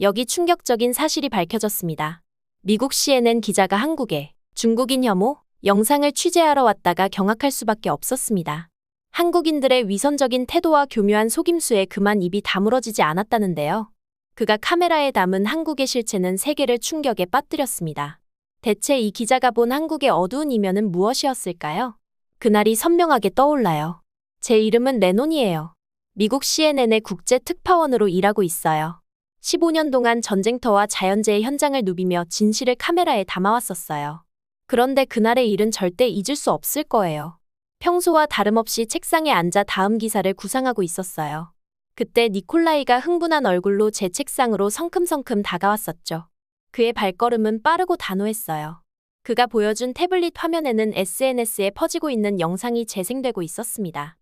여기 충격적인 사실이 밝혀졌습니다. 미국 CNN 기자가 한국에 중국인 혐오 영상을 취재하러 왔다가 경악할 수밖에 없었습니다. 한국인들의 위선적인 태도와 교묘한 속임수에 그만 입이 다물어지지 않았다는데요. 그가 카메라에 담은 한국의 실체는 세계를 충격에 빠뜨렸습니다. 대체 이 기자가 본 한국의 어두운 이면은 무엇이었을까요? 그날이 선명하게 떠올라요. 제 이름은 레논이에요. 미국 CNN의 국제 특파원으로 일하고 있어요. 15년 동안 전쟁터와 자연재해 현장을 누비며 진실을 카메라에 담아왔었어요. 그런데 그날의 일은 절대 잊을 수 없을 거예요. 평소와 다름없이 책상에 앉아 다음 기사를 구상하고 있었어요. 그때 니콜라이가 흥분한 얼굴로 제 책상으로 성큼성큼 다가왔었죠. 그의 발걸음은 빠르고 단호했어요. 그가 보여준 태블릿 화면에는 SNS에 퍼지고 있는 영상이 재생되고 있었습니다.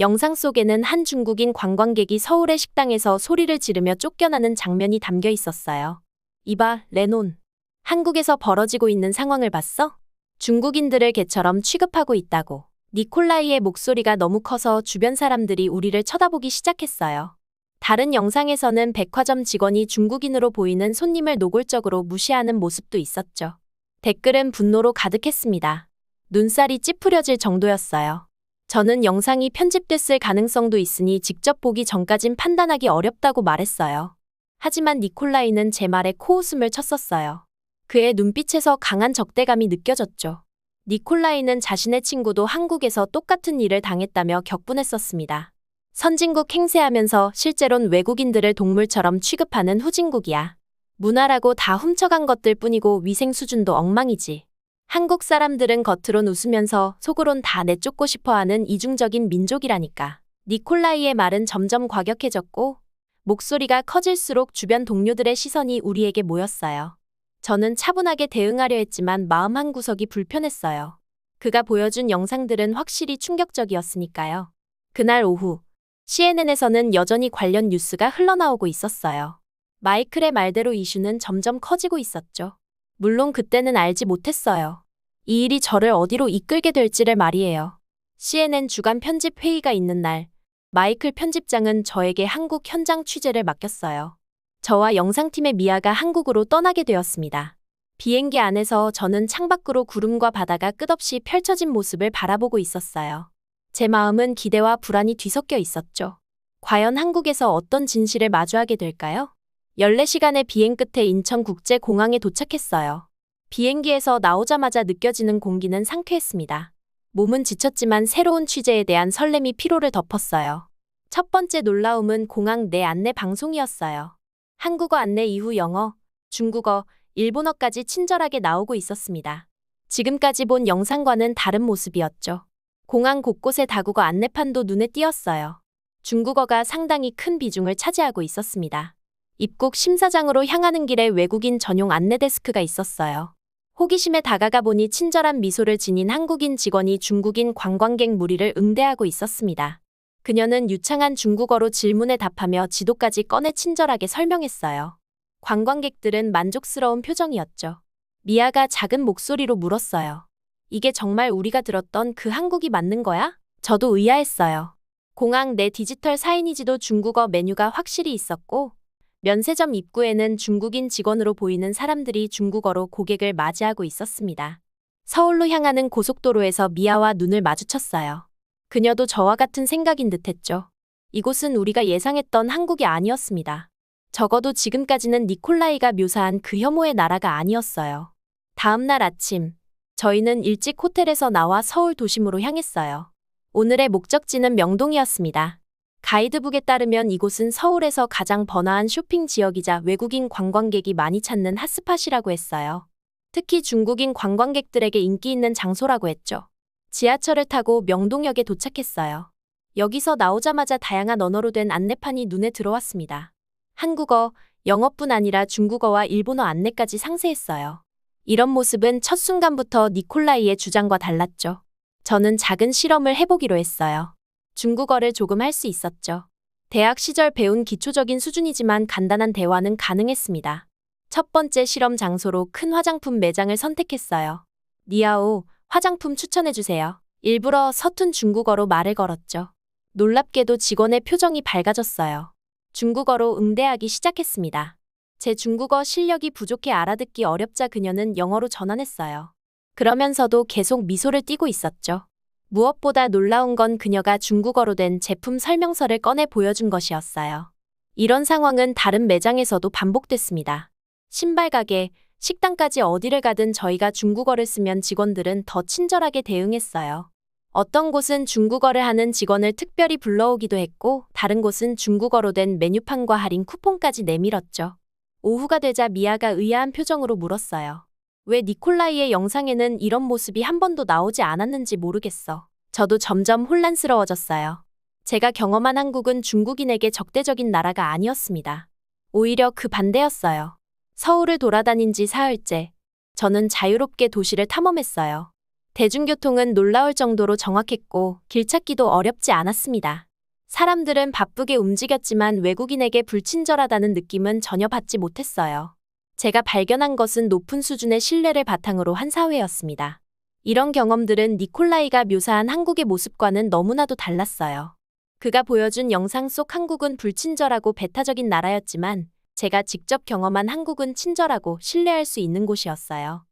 영상 속에는 한 중국인 관광객이 서울의 식당에서 소리를 지르며 쫓겨나는 장면이 담겨 있었어요. 이봐, 레논. 한국에서 벌어지고 있는 상황을 봤어? 중국인들을 개처럼 취급하고 있다고. 니콜라이의 목소리가 너무 커서 주변 사람들이 우리를 쳐다보기 시작했어요. 다른 영상에서는 백화점 직원이 중국인으로 보이는 손님을 노골적으로 무시하는 모습도 있었죠. 댓글은 분노로 가득했습니다. 눈살이 찌푸려질 정도였어요. 저는 영상이 편집됐을 가능성도 있으니 직접 보기 전까진 판단하기 어렵다고 말했어요. 하지만 니콜라이는 제 말에 코웃음을 쳤었어요. 그의 눈빛에서 강한 적대감이 느껴졌죠. 니콜라이는 자신의 친구도 한국에서 똑같은 일을 당했다며 격분했었습니다. 선진국 행세하면서 실제론 외국인들을 동물처럼 취급하는 후진국이야. 문화라고 다 훔쳐간 것들 뿐이고 위생 수준도 엉망이지. 한국 사람들은 겉으론 웃으면서 속으론 다 내쫓고 싶어하는 이중적인 민족이라니까. 니콜라이의 말은 점점 과격해졌고 목소리가 커질수록 주변 동료들의 시선이 우리에게 모였어요. 저는 차분하게 대응하려 했지만 마음 한구석이 불편했어요. 그가 보여준 영상들은 확실히 충격적이었으니까요. 그날 오후 CNN에서는 여전히 관련 뉴스가 흘러나오고 있었어요. 마이클의 말대로 이슈는 점점 커지고 있었죠. 물론 그때는 알지 못했어요. 이 일이 저를 어디로 이끌게 될지를 말이에요. CNN 주간 편집 회의가 있는 날, 마이클 편집장은 저에게 한국 현장 취재를 맡겼어요. 저와 영상팀의 미아가 한국으로 떠나게 되었습니다. 비행기 안에서 저는 창밖으로 구름과 바다가 끝없이 펼쳐진 모습을 바라보고 있었어요. 제 마음은 기대와 불안이 뒤섞여 있었죠. 과연 한국에서 어떤 진실을 마주하게 될까요? 14시간의 비행 끝에 인천국제공항에 도착했어요. 비행기에서 나오자마자 느껴지는 공기는 상쾌했습니다. 몸은 지쳤지만 새로운 취재에 대한 설렘이 피로를 덮었어요. 첫 번째 놀라움은 공항 내 안내 방송이었어요. 한국어 안내 이후 영어, 중국어, 일본어까지 친절하게 나오고 있었습니다. 지금까지 본 영상과는 다른 모습이었죠. 공항 곳곳에 다국어 안내판도 눈에 띄었어요. 중국어가 상당히 큰 비중을 차지하고 있었습니다. 입국 심사장으로 향하는 길에 외국인 전용 안내 데스크가 있었어요. 호기심에 다가가 보니 친절한 미소를 지닌 한국인 직원이 중국인 관광객 무리를 응대하고 있었습니다. 그녀는 유창한 중국어로 질문에 답하며 지도까지 꺼내 친절하게 설명했어요. 관광객들은 만족스러운 표정이었죠. 미아가 작은 목소리로 물었어요. 이게 정말 우리가 들었던 그 한국이 맞는 거야? 저도 의아했어요. 공항 내 디지털 사이니지도 중국어 메뉴가 확실히 있었고 면세점 입구에는 중국인 직원으로 보이는 사람들이 중국어로 고객을 맞이하고 있었습니다. 서울로 향하는 고속도로에서 미아와 눈을 마주쳤어요. 그녀도 저와 같은 생각인 듯했죠. 이곳은 우리가 예상했던 한국이 아니었습니다. 적어도 지금까지는 니콜라이가 묘사한 그 혐오의 나라가 아니었어요. 다음 날 아침, 저희는 일찍 호텔에서 나와 서울 도심으로 향했어요. 오늘의 목적지는 명동이었습니다. 가이드북에 따르면 이곳은 서울에서 가장 번화한 쇼핑 지역이자 외국인 관광객이 많이 찾는 핫스팟이라고 했어요. 특히 중국인 관광객들에게 인기 있는 장소라고 했죠. 지하철을 타고 명동역에 도착했어요. 여기서 나오자마자 다양한 언어로 된 안내판이 눈에 들어왔습니다. 한국어, 영어뿐 아니라 중국어와 일본어 안내까지 상세했어요. 이런 모습은 첫 순간부터 니콜라이의 주장과 달랐죠. 저는 작은 실험을 해보기로 했어요. 중국어를 조금 할 수 있었죠. 대학 시절 배운 기초적인 수준이지만 간단한 대화는 가능했습니다. 첫 번째 실험 장소로 큰 화장품 매장을 선택했어요. 니아오, 화장품 추천해주세요. 일부러 서툰 중국어로 말을 걸었죠. 놀랍게도 직원의 표정이 밝아졌어요. 중국어로 응대하기 시작했습니다. 제 중국어 실력이 부족해 알아듣기 어렵자 그녀는 영어로 전환했어요. 그러면서도 계속 미소를 띠고 있었죠. 무엇보다 놀라운 건 그녀가 중국어로 된 제품 설명서를 꺼내 보여준 것이었어요. 이런 상황은 다른 매장에서도 반복됐습니다. 신발 가게, 식당까지 어디를 가든 저희가 중국어를 쓰면 직원들은 더 친절하게 대응했어요. 어떤 곳은 중국어를 하는 직원을 특별히 불러오기도 했고, 다른 곳은 중국어로 된 메뉴판과 할인 쿠폰까지 내밀었죠. 오후가 되자 미아가 의아한 표정으로 물었어요. 왜 니콜라이의 영상에는 이런 모습이 한 번도 나오지 않았는지 모르겠어. 저도 점점 혼란스러워졌어요. 제가 경험한 한국은 중국인에게 적대적인 나라가 아니었습니다. 오히려 그 반대였어요. 서울을 돌아다닌 지 사흘째. 저는 자유롭게 도시를 탐험했어요. 대중교통은 놀라울 정도로 정확했고 길 찾기도 어렵지 않았습니다. 사람들은 바쁘게 움직였지만 외국인에게 불친절하다는 느낌은 전혀 받지 못했어요. 제가 발견한 것은 높은 수준의 신뢰를 바탕으로 한 사회였습니다. 이런 경험들은 니콜라이가 묘사한 한국의 모습과는 너무나도 달랐어요. 그가 보여준 영상 속 한국은 불친절하고 배타적인 나라였지만 제가 직접 경험한 한국은 친절하고 신뢰할 수 있는 곳이었어요.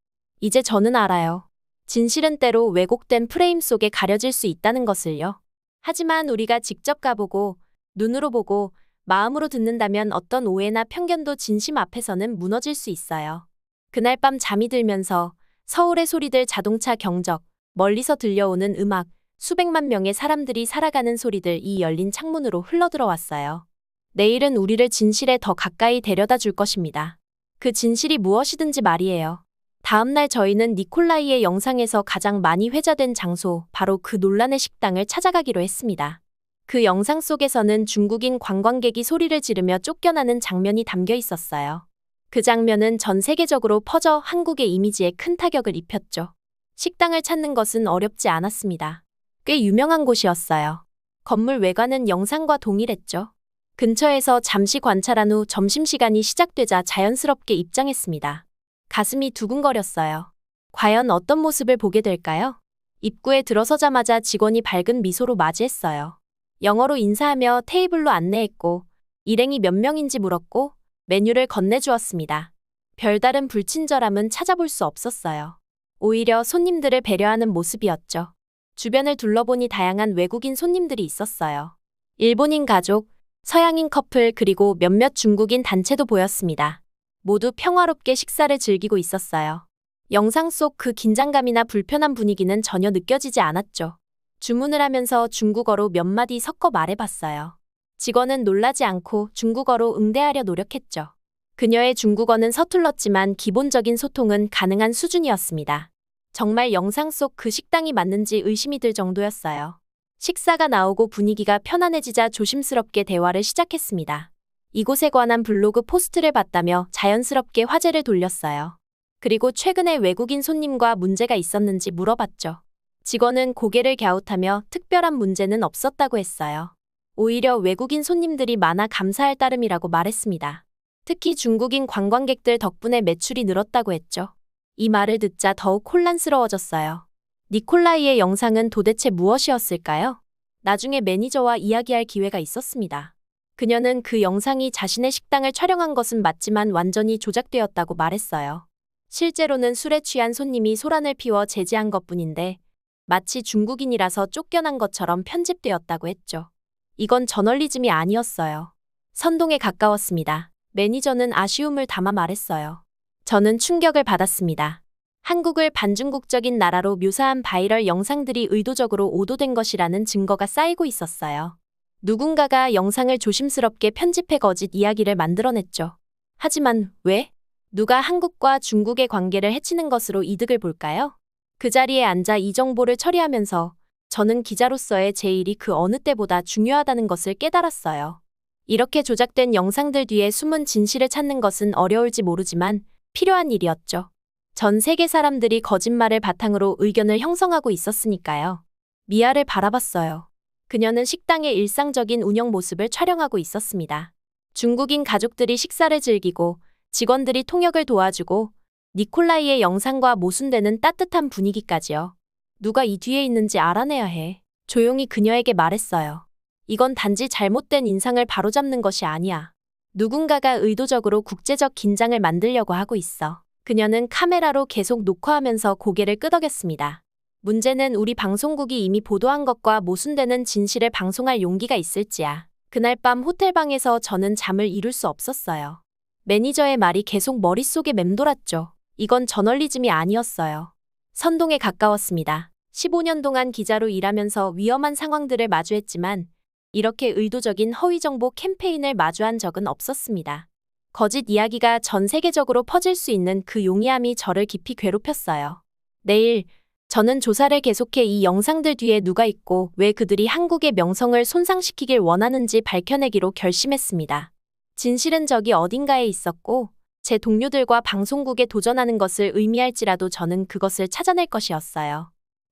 이제 저는 알아요. 진실은 때로 왜곡된 프레임 속에 가려질 수 있다는 것을요. 하지만 우리가 직접 가보고 눈으로 보고 마음으로 듣는다면 어떤 오해나 편견도 진심 앞에서는 무너질 수 있어요. 그날 밤 잠이 들면서 서울의 소리들, 자동차 경적, 멀리서 들려오는 음악, 수백만 명의 사람들이 살아가는 소리들 이 열린 창문으로 흘러들어왔어요. 내일은 우리를 진실에 더 가까이 데려다 줄 것입니다. 그 진실이 무엇이든지 말이에요. 다음날 저희는 니콜라이의 영상에서 가장 많이 회자된 장소, 바로 그 논란의 식당을 찾아가기로 했습니다. 그 영상 속에서는 중국인 관광객이 소리를 지르며 쫓겨나는 장면이 담겨 있었어요. 그 장면은 전 세계적으로 퍼져 한국의 이미지에 큰 타격을 입혔죠. 식당을 찾는 것은 어렵지 않았습니다. 꽤 유명한 곳이었어요. 건물 외관은 영상과 동일했죠. 근처에서 잠시 관찰한 후 점심시간이 시작되자 자연스럽게 입장했습니다. 가슴이 두근거렸어요. 과연 어떤 모습을 보게 될까요? 입구에 들어서자마자 직원이 밝은 미소로 맞이했어요. 영어로 인사하며 테이블로 안내했고 일행이 몇 명인지 물었고 메뉴를 건네주었습니다. 별다른 불친절함은 찾아볼 수 없었어요. 오히려 손님들을 배려하는 모습이었죠. 주변을 둘러보니 다양한 외국인 손님들이 있었어요. 일본인 가족, 서양인 커플 그리고 몇몇 중국인 단체도 보였습니다. 모두 평화롭게 식사를 즐기고 있었어요. 영상 속 그 긴장감이나 불편한 분위기는 전혀 느껴지지 않았죠. 주문을 하면서 중국어로 몇 마디 섞어 말해봤어요. 직원은 놀라지 않고 중국어로 응대하려 노력했죠. 그녀의 중국어는 서툴렀지만 기본적인 소통은 가능한 수준이었습니다. 정말 영상 속 그 식당이 맞는지 의심이 들 정도였어요. 식사가 나오고 분위기가 편안해지자 조심스럽게 대화를 시작했습니다. 이곳에 관한 블로그 포스트를 봤다며 자연스럽게 화제를 돌렸어요. 그리고 최근에 외국인 손님과 문제가 있었는지 물어봤죠. 직원은 고개를 갸웃하며 특별한 문제는 없었다고 했어요. 오히려 외국인 손님들이 많아 감사할 따름이라고 말했습니다. 특히 중국인 관광객들 덕분에 매출이 늘었다고 했죠. 이 말을 듣자 더욱 혼란스러워졌어요. 니콜라이의 영상은 도대체 무엇이었을까요? 나중에 매니저와 이야기할 기회가 있었습니다. 그녀는 그 영상이 자신의 식당을 촬영한 것은 맞지만 완전히 조작되었다고 말했어요. 실제로는 술에 취한 손님이 소란을 피워 제지한 것뿐인데 마치 중국인이라서 쫓겨난 것처럼 편집되었다고 했죠. 이건 저널리즘이 아니었어요. 선동에 가까웠습니다. 매니저는 아쉬움을 담아 말했어요. 저는 충격을 받았습니다. 한국을 반중국적인 나라로 묘사한 바이럴 영상들이 의도적으로 오도된 것이라는 증거가 쌓이고 있었어요. 누군가가 영상을 조심스럽게 편집해 거짓 이야기를 만들어냈죠. 하지만 왜? 누가 한국과 중국의 관계를 해치는 것으로 이득을 볼까요? 그 자리에 앉아 이 정보를 처리하면서 저는 기자로서의 제 일이 그 어느 때보다 중요하다는 것을 깨달았어요. 이렇게 조작된 영상들 뒤에 숨은 진실을 찾는 것은 어려울지 모르지만 필요한 일이었죠. 전 세계 사람들이 거짓말을 바탕으로 의견을 형성하고 있었으니까요. 미아를 바라봤어요. 그녀는 식당의 일상적인 운영 모습을 촬영하고 있었습니다. 중국인 가족들이 식사를 즐기고 직원들이 통역을 도와주고 니콜라이의 영상과 모순되는 따뜻한 분위기까지요. 누가 이 뒤에 있는지 알아내야 해. 조용히 그녀에게 말했어요. 이건 단지 잘못된 인상을 바로잡는 것이 아니야. 누군가가 의도적으로 국제적 긴장을 만들려고 하고 있어. 그녀는 카메라로 계속 녹화하면서 고개를 끄덕였습니다. 문제는 우리 방송국이 이미 보도한 것과 모순되는 진실을 방송할 용기가 있을지야. 그날 밤 호텔방에서 저는 잠을 이룰 수 없었어요. 매니저의 말이 계속 머릿속에 맴돌았죠. 이건 저널리즘이 아니었어요. 선동에 가까웠습니다. 15년 동안 기자로 일하면서 위험한 상황들을 마주했지만 이렇게 의도적인 허위정보 캠페인을 마주한 적은 없었습니다. 거짓 이야기가 전 세계적으로 퍼질 수 있는 그 용이함이 저를 깊이 괴롭혔어요. 내일 저는 조사를 계속해 이 영상들 뒤에 누가 있고 왜 그들이 한국의 명성을 손상시키길 원하는지 밝혀내기로 결심했습니다. 진실은 저기 어딘가에 있었고 제 동료들과 방송국에 도전하는 것을 의미할지라도 저는 그것을 찾아낼 것이었어요.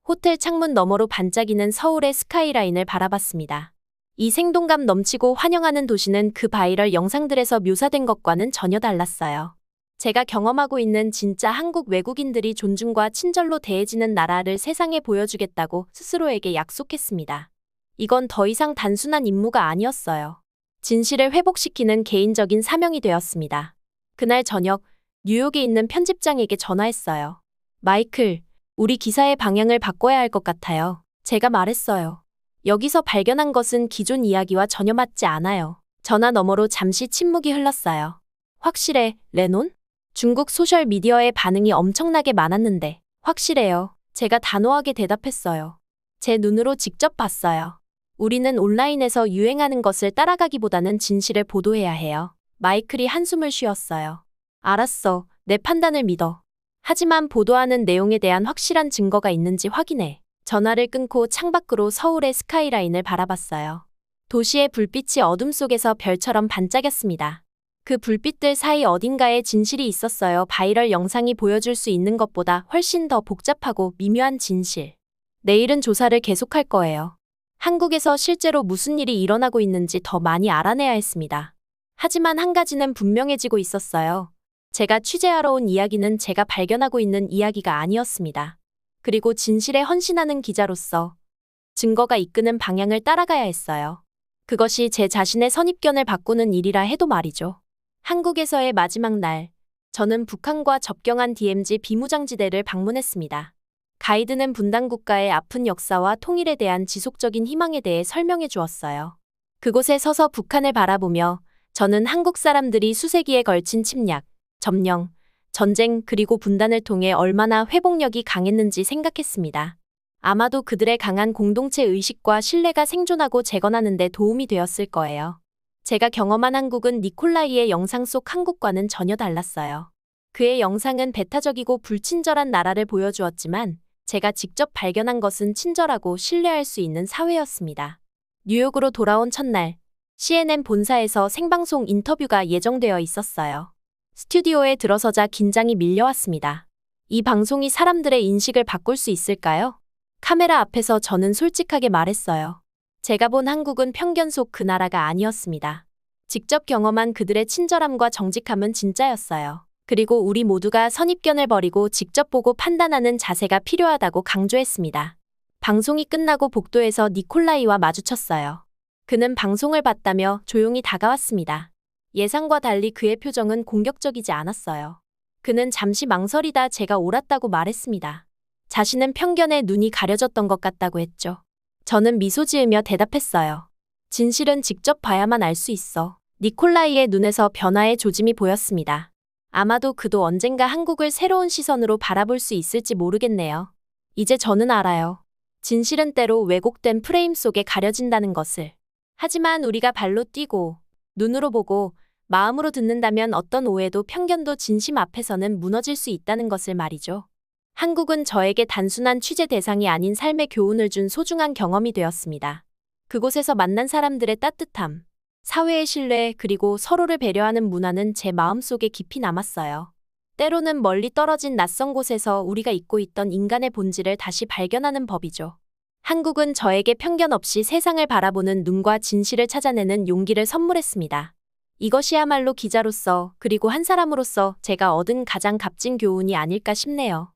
호텔 창문 너머로 반짝이는 서울의 스카이라인을 바라봤습니다. 이 생동감 넘치고 환영하는 도시는 그 바이럴 영상들에서 묘사된 것과는 전혀 달랐어요. 제가 경험하고 있는 진짜 한국 외국인들이 존중과 친절로 대해지는 나라를 세상에 보여주겠다고 스스로에게 약속했습니다. 이건 더 이상 단순한 임무가 아니었어요. 진실을 회복시키는 개인적인 사명이 되었습니다. 그날 저녁 뉴욕에 있는 편집장에게 전화했어요. 마이클, 우리 기사의 방향을 바꿔야 할 것 같아요. 제가 말했어요. 여기서 발견한 것은 기존 이야기와 전혀 맞지 않아요. 전화 너머로 잠시 침묵이 흘렀어요. 확실해, 레논? 중국 소셜미디어의 반응이 엄청나게 많았는데 확실해요. 제가 단호하게 대답했어요. 제 눈으로 직접 봤어요. 우리는 온라인에서 유행하는 것을 따라가기보다는 진실을 보도해야 해요. 마이클이 한숨을 쉬었어요. 알았어. 내 판단을 믿어. 하지만 보도하는 내용에 대한 확실한 증거가 있는지 확인해. 전화를 끊고 창밖으로 서울의 스카이라인을 바라봤어요. 도시의 불빛이 어둠 속에서 별처럼 반짝였습니다. 그 불빛들 사이 어딘가에 진실이 있었어요. 바이럴 영상이 보여줄 수 있는 것보다 훨씬 더 복잡하고 미묘한 진실. 내일은 조사를 계속할 거예요. 한국에서 실제로 무슨 일이 일어나고 있는지 더 많이 알아내야 했습니다. 하지만 한 가지는 분명해지고 있었어요. 제가 취재하러 온 이야기는 제가 발견하고 있는 이야기가 아니었습니다. 그리고 진실에 헌신하는 기자로서 증거가 이끄는 방향을 따라가야 했어요. 그것이 제 자신의 선입견을 바꾸는 일이라 해도 말이죠. 한국에서의 마지막 날, 저는 북한과 접경한 DMZ 비무장지대를 방문했습니다. 가이드는 분단 국가의 아픈 역사와 통일에 대한 지속적인 희망에 대해 설명해 주었어요. 그곳에 서서 북한을 바라보며 저는 한국 사람들이 수세기에 걸친 침략, 점령, 전쟁 그리고 분단을 통해 얼마나 회복력이 강했는지 생각했습니다. 아마도 그들의 강한 공동체 의식과 신뢰가 생존하고 재건하는 데 도움이 되었을 거예요. 제가 경험한 한국은 니콜라이의 영상 속 한국과는 전혀 달랐어요. 그의 영상은 배타적이고 불친절한 나라를 보여주었지만 제가 직접 발견한 것은 친절하고 신뢰할 수 있는 사회였습니다. 뉴욕으로 돌아온 첫날, CNN 본사에서 생방송 인터뷰가 예정되어 있었어요. 스튜디오에 들어서자 긴장이 밀려왔습니다. 이 방송이 사람들의 인식을 바꿀 수 있을까요? 카메라 앞에서 저는 솔직하게 말했어요. 제가 본 한국은 편견 속 그 나라가 아니었습니다. 직접 경험한 그들의 친절함과 정직함은 진짜였어요. 그리고 우리 모두가 선입견을 버리고 직접 보고 판단하는 자세가 필요하다고 강조했습니다. 방송이 끝나고 복도에서 니콜라이와 마주쳤어요. 그는 방송을 봤다며 조용히 다가왔습니다. 예상과 달리 그의 표정은 공격적이지 않았어요. 그는 잠시 망설이다 제가 옳았다고 말했습니다. 자신은 편견에 눈이 가려졌던 것 같다고 했죠. 저는 미소 지으며 대답했어요. 진실은 직접 봐야만 알 수 있어. 니콜라이의 눈에서 변화의 조짐이 보였습니다. 아마도 그도 언젠가 한국을 새로운 시선으로 바라볼 수 있을지 모르겠네요. 이제 저는 알아요. 진실은 때로 왜곡된 프레임 속에 가려진다는 것을. 하지만 우리가 발로 뛰고 눈으로 보고 마음으로 듣는다면 어떤 오해도 편견도 진심 앞에서는 무너질 수 있다는 것을 말이죠. 한국은 저에게 단순한 취재 대상이 아닌 삶의 교훈을 준 소중한 경험이 되었습니다. 그곳에서 만난 사람들의 따뜻함, 사회의 신뢰 그리고 서로를 배려하는 문화는 제 마음속에 깊이 남았어요. 때로는 멀리 떨어진 낯선 곳에서 우리가 잊고 있던 인간의 본질을 다시 발견하는 법이죠. 한국은 저에게 편견 없이 세상을 바라보는 눈과 진실을 찾아내는 용기를 선물했습니다. 이것이야말로 기자로서 그리고 한 사람으로서 제가 얻은 가장 값진 교훈이 아닐까 싶네요.